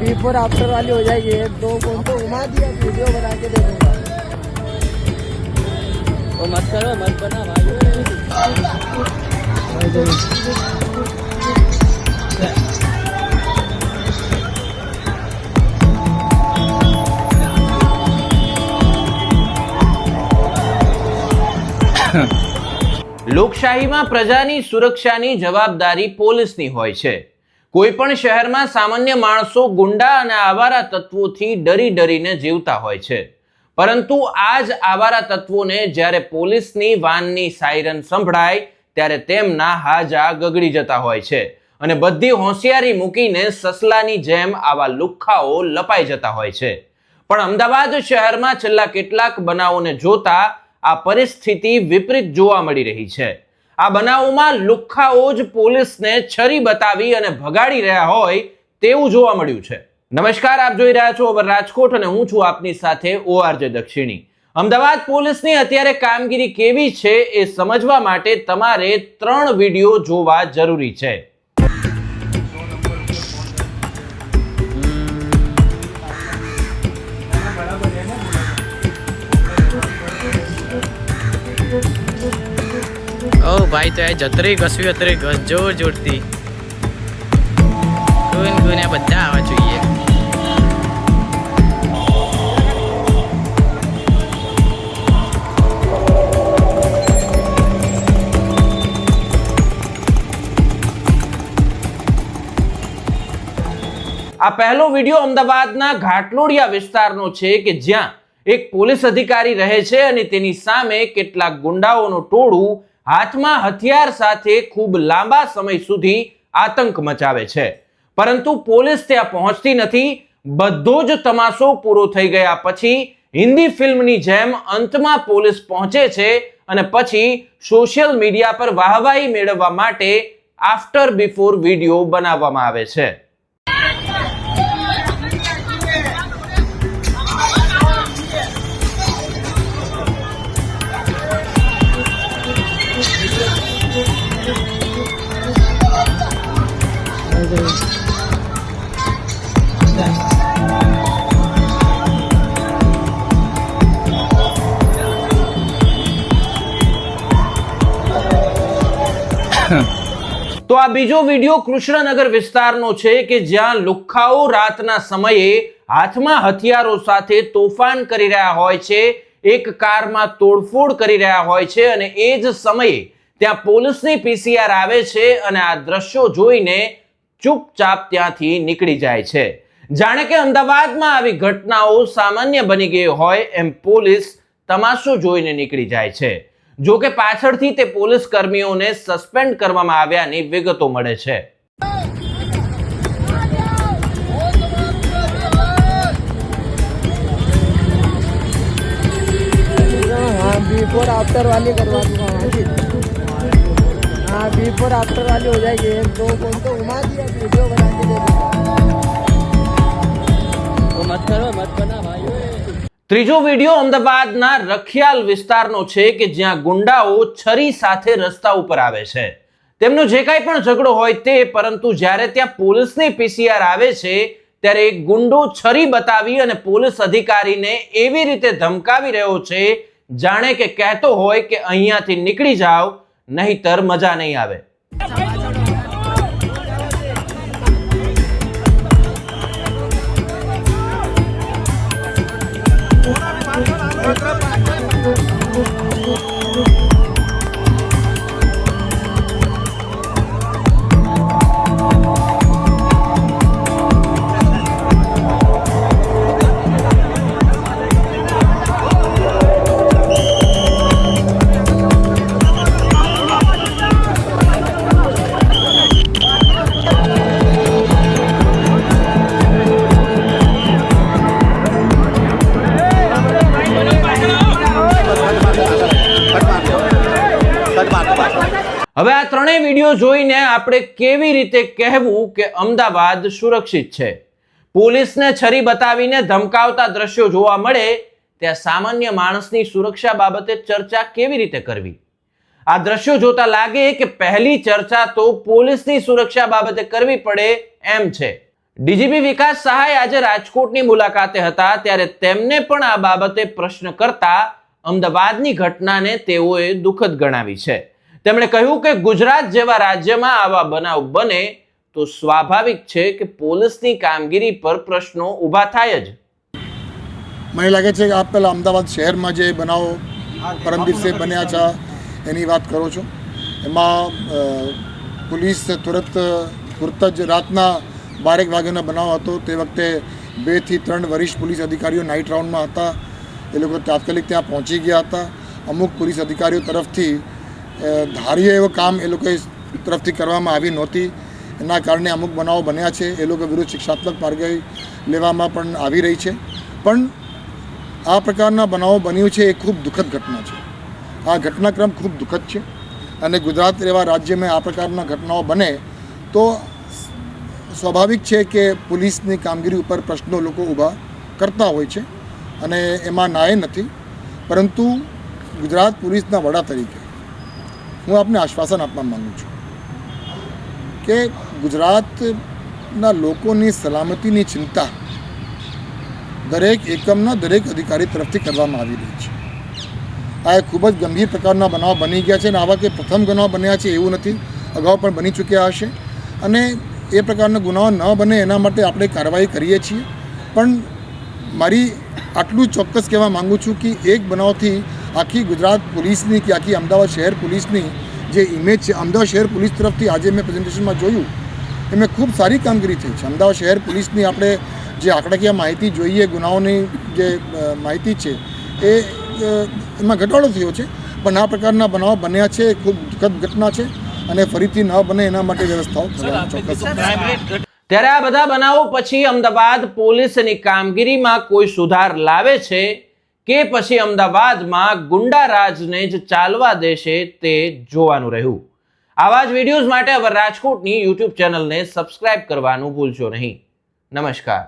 Before after वाली हो जाएगी। एक दो फोन तो घुमा दिया, वीडियो बना के दे दूंगा। वो मत करो, मत बना भाई। લોકશાહીમાં પ્રજાની સુરક્ષાની જવાબદારી પોલીસની હોય છે। કોઈ પણ શહેરમાં સામાન્ય માણસો ગુંડા અને આવારા તત્વોથી ડરીને જીવતા હોય છે, પરંતુ આ જ આવારા તત્વોને જ્યારે પોલીસની વાનની સાયરન સંભળાય ત્યારે તેમના હાજા ગગડી જતા હોય છે અને બધી હોશિયારી મૂકીને સસલાની જેમ આવા લુખ્ખાઓ લપાઈ જતા હોય છે। પણ અમદાવાદ શહેરમાં છેલ્લા કેટલાક બનાવોને જોતા આ પરિસ્થિતિ વિપરીત જોવા મળી રહી છે। આ બનાવોમાં લુખ્ખાઓ જ પોલીસને છરી બતાવી અને ભગાડી રહ્યા હોય તેવું જોવા મળ્યું છે। નમસ્કાર, આપ જોઈ રહ્યા છો ઓવર રાજકોટ અને હું છું આપની સાથે ORJ દક્ષિણી। અમદાવાદ પોલીસની અત્યારે કામગીરી કેવી છે એ સમજવા માટે તમારે 3 વિડીયો જોવા જરૂરી છે। ओ भाई तो यार जतरी कसवी अतरी घस जोर जोरती कोઈને બધા આવવા જોઈએ। આ પહેલો વિડિયો અમદાવાદના ઘાટલોડિયા વિસ્તારનો છે કે જ્યાં એક પોલીસ અધિકારી રહે છે અને તેની સામે કેટલાક ગુંડાઓનું ટોળું હાથમાં હથિયાર સાથે ખૂબ લાંબા સમય સુધી આતંક મચાવે છે, પરંતુ પોલીસ ત્યાં પહોંચતી નથી। બધો જ તમાશો પૂરો થઈ ગયા પછી હિન્દી ફિલ્મની જેમ અંતમાં પોલીસ પહોંચે છે અને પછી સોશિયલ મીડિયા પર વાહવાહી મેળવવા માટે આફ્ટર બિફોર વિડીયો બનાવવામાં આવે છે। તો આ બીજો વિડિયો કૃષ્ણનગર વિસ્તારનો છે કે જ્યાં લુખ્ખાઓ રાતના સમયે હાથમાં હથિયારો સાથે તોફાન કરી રહ્યા હોય છે, એક કારમાં તોડફોડ કરી રહ્યા હોય છે અને એ જ સમયે ત્યાં પોલીસની પીસીઆર આવે છે અને આ દ્રશ્યો જોઈને ચૂપચાપ ત્યાંથી નીકળી જાય છે। જાણે કે અમદાવાદમાં આવી ઘટનાઓ સામાન્ય બની ગઈ હોય એમ પોલીસ તમાશો જોઈને નીકળી જાય છે। જો કે પાછળથી તે પોલીસ કર્મીઓને સસ્પેન્ડ કરવામાં આવ્યાની વિગતો મળે છે। हाँ, बिफोर आफ्टर वाली करवा दूंगा। हाँ, बिफोर आफ्टर वाली हो जाएगी। एक दो फोन तो घुमा दिया, वीडियो बना के दे दूंगा। वो मत करो, मत बना भाई। ત્રીજો વિડિયો અમદાવાદના રખિયાલ વિસ્તારનો છે કે જ્યાં ગુંડાઓ છરી સાથે રસ્તા ઉપર આવે છે। તેમનો જે કાંઈ પણ ઝઘડો હોય તે, પરંતુ જ્યારે ત્યાં પોલીસની પીસીઆર આવે છે ત્યારે એક ગુંડો છરી બતાવી અને પોલીસ અધિકારીને એવી રીતે ધમકાવી રહ્યો છે જાણે કે કહેતો હોય કે અહીંયાથી નીકળી જાઓ, નહીંતર મજા નહીં આવે। હવે આ ત્રણેય વિડિયો જોઈને આપણે કેવી રીતે કહેવું કે અમદાવાદ સુરક્ષિત છે? પોલીસને છરી બતાવીને ધમકાવતા દ્રશ્યો જોવા મળે ત્યાં સામાન્ય માણસની સુરક્ષા બાબતે ચર્ચા કેવી રીતે કરવી? આ દ્રશ્યો જોતા લાગે કે પહેલી ચર્ચા તો પોલીસની સુરક્ષા બાબતે કરવી પડે એમ છે। ડીજીપી વિકાસ સહાય આજે રાજકોટની મુલાકાતે હતા ત્યારે તેમને પણ આ બાબતે પ્રશ્ન કરતા અમદાવાદની ઘટનાને તેઓએ દુઃખદ ગણાવી છે. તેમણે કહ્યું કે ગુજરાત જેવા રાજ્યમાં આવા બનાવ બને તો સ્વાભાવિક છે કે પોલીસની કામગીરી પર પ્રશ્નો ઊભા થાય જ. મને લાગે છે કે આપ પહેલાં અમદાવાદ શહેરમાં જે બનાવો પરમ દિવસે બન્યા છે એની વાત કરો છો. એમાં પોલીસ તુરત જ રાતના 12 વાગ્યાનો બનાવ હતો. તે વખતે 2 થી 3 વરિષ્ઠ પોલીસ અધિકારીઓ નાઇટ રાઉન્ડમાં હતા. એ લોકો તાત્કાલિક ત્યાં પહોંચી ગયા હતા. અમુક પોલીસ અધિકારીઓ તરફથી ધાર્ય એવું કામ એ લોકો તરફથી કરવામાં આવી નહોતી. એના કારણે અમુક બનાવો બન્યા છે. એ લોકો વિરુદ્ધ શિક્ષાત્મક કાર્યવાહી લેવામાં પણ આવી રહી છે. પણ આ પ્રકારના બનાવો બન્યું છે એ ખૂબ દુઃખદ ઘટના છે. આ ઘટનાક્રમ ખૂબ દુઃખદ છે અને ગુજરાત એવા રાજ્યમાં આ પ્રકારના ઘટનાઓ બને તો સ્વાભાવિક છે કે પોલીસની કામગીરી ઉપર પ્રશ્નો લોકો ઊભા કરતા હોય છે અને એમાં નાય નથી. પરંતુ ગુજરાત પોલીસના વડા તરીકે હું આપને આશ્વાસન આપવા માગું છું કે ગુજરાતના લોકોની સલામતીની ચિંતા દરેક એકમના દરેક અધિકારી તરફથી કરવામાં આવી રહી છે. આ એક ખૂબ જ ગંભીર પ્રકારના બનાવ બની ગયા છે અને આવા કે પ્રથમ બનાવ બન્યા છે એવું નથી, અગાઉ પણ બની ચૂક્યા હશે અને એ પ્રકારના ગુનાઓ ન બને એના માટે આપણે કાર્યવાહી કરીએ છીએ. પણ મારી આટલું ચોક્કસ કહેવા માગું છું કે એક બનાવથી આખી ગુજરાત પોલીસની કે આખી અમદાવાદ શહેર પોલીસની જે ઇમેજ છે, અમદાવાદ શહેર પોલીસ તરફથી આજે મેં પ્રેઝન્ટેશનમાં જોયું એમાં ખૂબ સારી કામગીરી થઈ છે. અમદાવાદ શહેર પોલીસની આપણે જે આંકડાકીય માહિતી જોઈએ, ગુનાઓની જે માહિતી છે એમાં ઘટાડો થયો છે. પણ આ પ્રકારના બનાવ બન્યા છે એ ખૂબ દુઃખદ ઘટના છે અને ફરીથી ન બને એના માટે વ્યવસ્થાઓ કરવાની ચોક્કસ. ત્યારે આ બધા બનાવો પછી અમદાવાદ પોલીસની કામગીરીમાં કોઈ સુધાર લાવે છે કે પછી અમદાવાદમાં ગુંડારાજને જ ચાલવા દેશે તે જોવાનું રહ્યું. આવા જ વિડીયોઝ માટે હવે રાજકોટની YouTube ચેનલને સબસ્ક્રાઇબ કરવાનું ભૂલશો નહીં. નમસ્કાર.